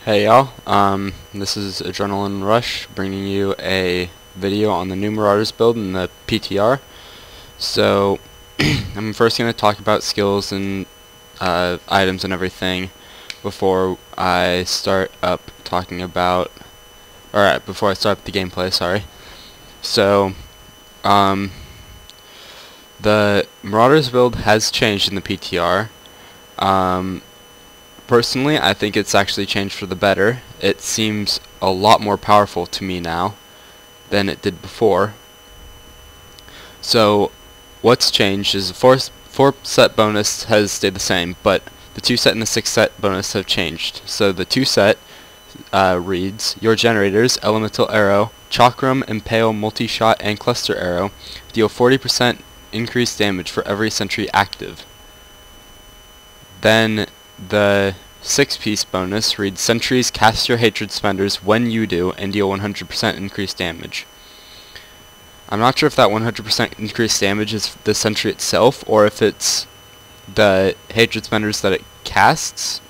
Hey y'all, this is Adrenaline Rush bringing you a video on the new Marauders build in the PTR. So, I'm first going to talk about skills and items and everything before I start up talking about, before I start up the gameplay, sorry. So, the Marauders build has changed in the PTR. Personally, I think it's actually changed for the better. It seems a lot more powerful to me now than it did before. So, what's changed is the 4 set bonus has stayed the same, but the 2 set and the 6 set bonus have changed. So the 2 set reads, your generators, Elemental Arrow, Chakram, Impale, Multi-Shot, and Cluster Arrow deal 40% increased damage for every sentry active. Then the 6-piece bonus reads, sentries cast your hatred spenders when you do and deal 100% increased damage. I'm not sure if that 100% increased damage is the sentry itself or if it's the hatred spenders that it casts,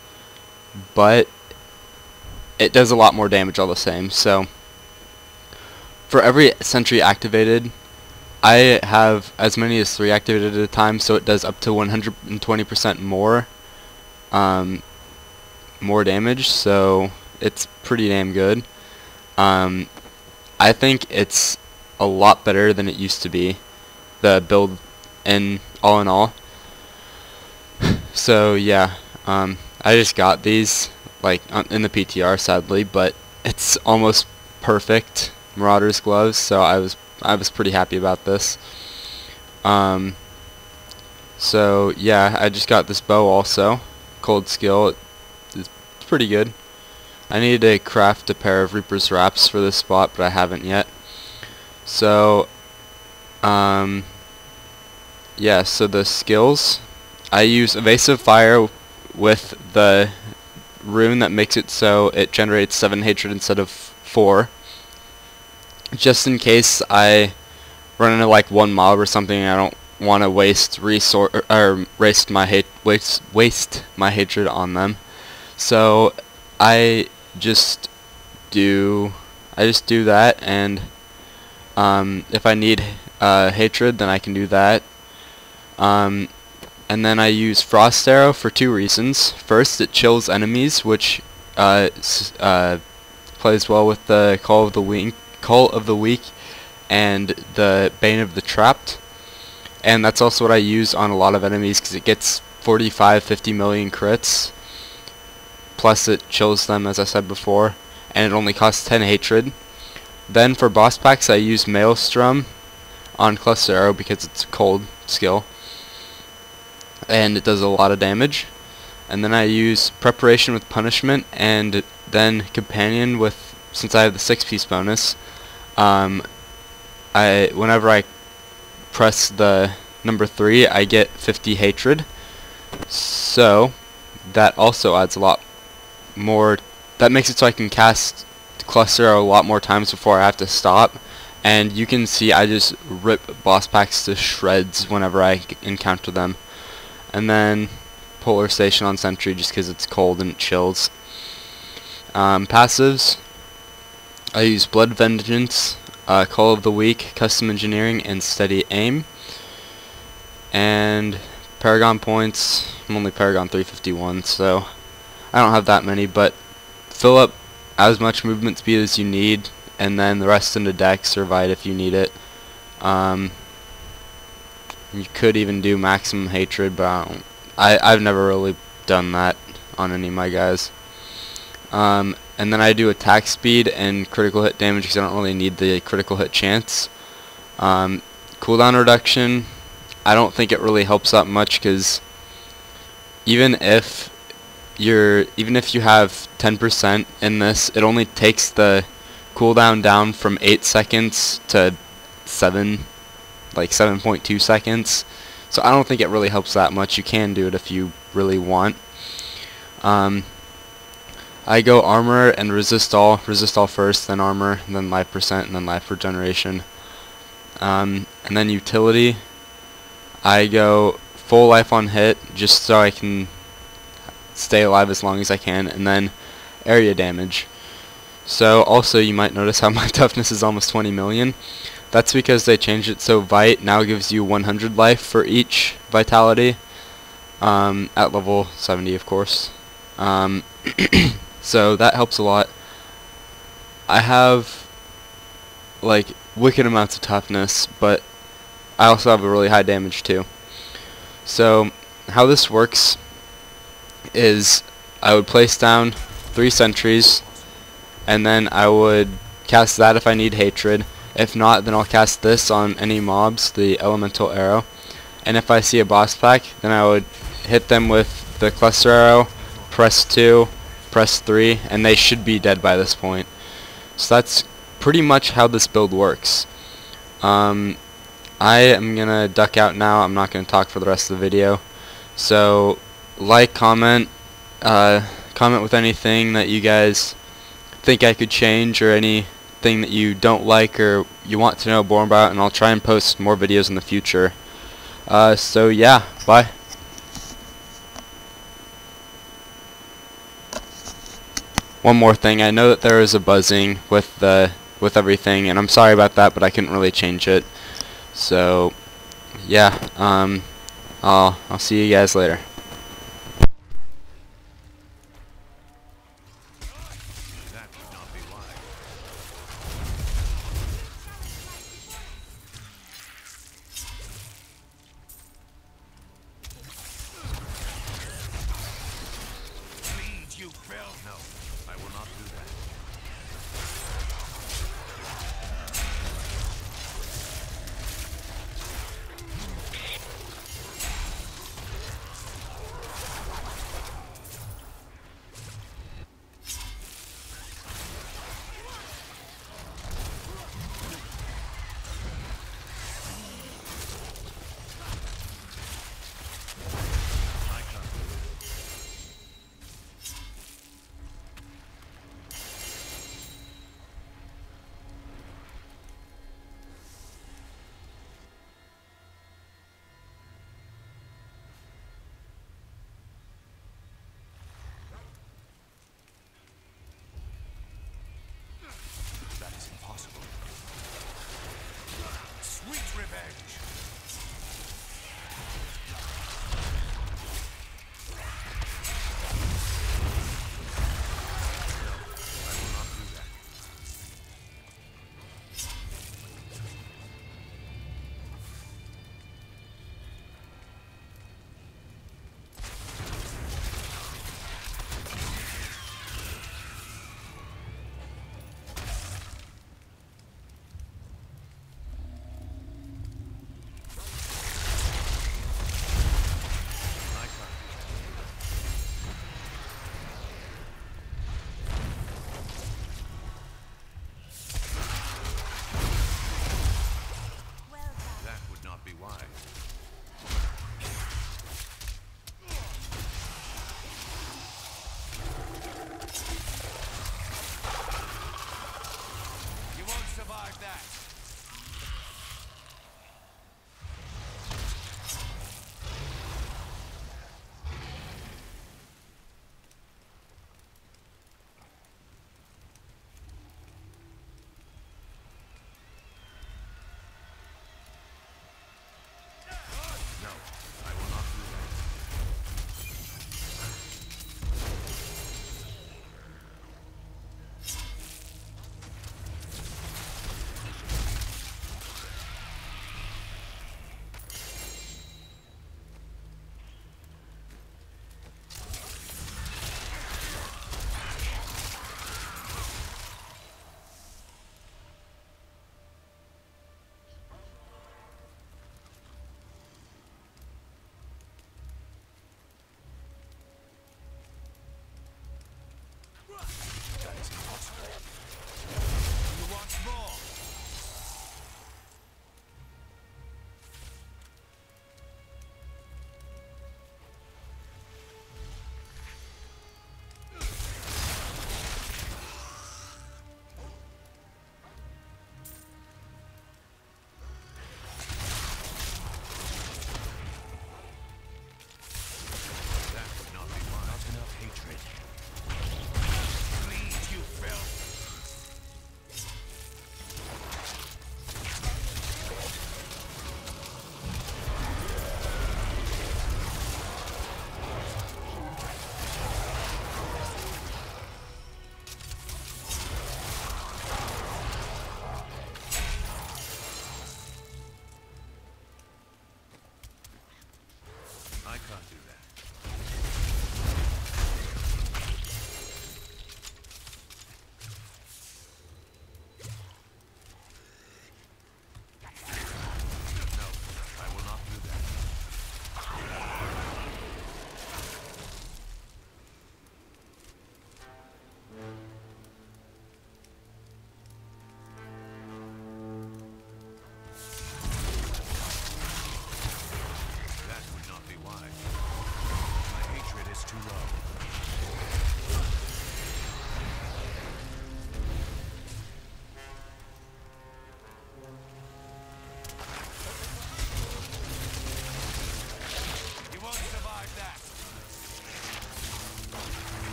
but it does a lot more damage all the same. So for every sentry activated, I have as many as 3 activated at a time, so it does up to 120% more damage, so it's pretty damn good. I think it's a lot better than it used to be, the build in all. So yeah, I just got these like in the PTR sadly, but it's almost perfect Marauders gloves, so I was pretty happy about this. So yeah, I just got this bow also, cold skill. It's pretty good. I need to craft a pair of Reaper's Wraps for this spot, but I haven't yet. So yeah, so the skills, I use Evasive Fire with the rune that makes it so it generates 7 hatred instead of 4, just in case I run into like one mob or something and I don't want to waste waste my hatred on them. So I just do that, and if I need hatred, then I can do that. And then I use Frost Arrow for 2 reasons. First, it chills enemies, which plays well with the Call of the Weak and the Bane of the Trapped. And that's also what I use on a lot of enemies because it gets 45-50 million crits. Plus it chills them, as I said before, and it only costs 10 hatred. Then for boss packs I use Maelstrom on Cluster Arrow because it's a cold skill, and it does a lot of damage. And then I use Preparation with Punishment, and then Companion with, since I have the 6-piece bonus, whenever I press the number 3 I get 50 hatred, so that also adds a lot more. That makes it so I can cast Cluster a lot more times before I have to stop, and you can see I just rip boss packs to shreds whenever I encounter them. And then Polar Station on Sentry just because it's cold and it chills. Passives, I use Blood Vengeance, Call of the Weak, Custom Engineering, and Steady Aim. And Paragon points, I'm only Paragon 351, so I don't have that many, but fill up as much movement speed as you need, and then the rest into Dex or Vite if you need it. You could even do maximum hatred, but I've never really done that on any of my guys. And then I do attack speed and critical hit damage because I don't really need the critical hit chance. Cooldown reduction, I don't think it really helps that much because even if you have 10% in this, it only takes the cooldown down from 8 seconds to 7.2 seconds. So I don't think it really helps that much. You can do it if you really want. I go armor and resist all first, then armor, and then life percent, and then life regeneration. And then utility, I go full life on hit just so I can stay alive as long as I can, and then area damage. So also you might notice how my toughness is almost 20 million. That's because they changed it so Vite now gives you 100 life for each vitality, at level 70 of course. So that helps a lot. I have like wicked amounts of toughness, but I also have a really high damage too. So how this works is I would place down 3 sentries, and then I would cast that if I need hatred. If not, then I'll cast this on any mobs, the elemental arrow. And if I see a boss pack, then I would hit them with the cluster arrow, press 2, press 3, and they should be dead by this point. So that's pretty much how this build works. I am gonna duck out now. I'm not gonna talk for the rest of the video. So like, comment with anything that you guys think I could change, or anything that you don't like or you want to know more about, and I'll try and post more videos in the future. So yeah, bye. One more thing, I know that there is a buzzing with everything, and I'm sorry about that, but I couldn't really change it. So yeah, I'll see you guys later. That would not be wise. Please, you fail. No, I will not do that.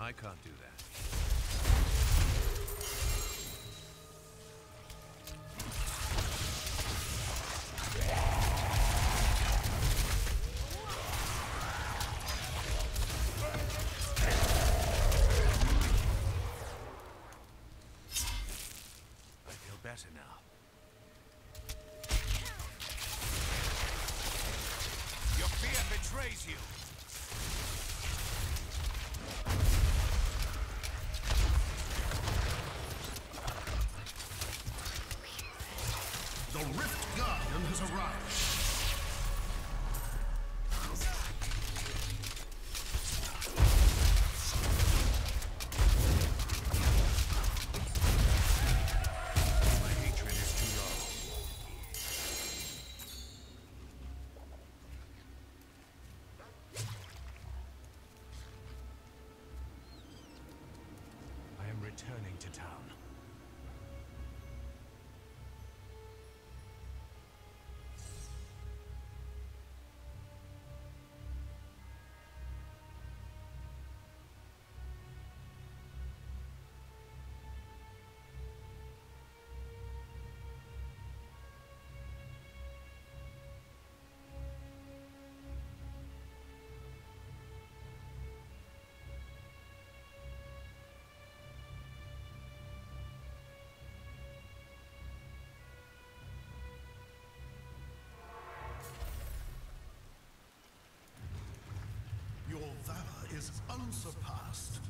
I can't do that. I feel better now. Your fear betrays you. The Rift Guardian has arrived. My hatred is too low. I am returning to town. Your valor is unsurpassed.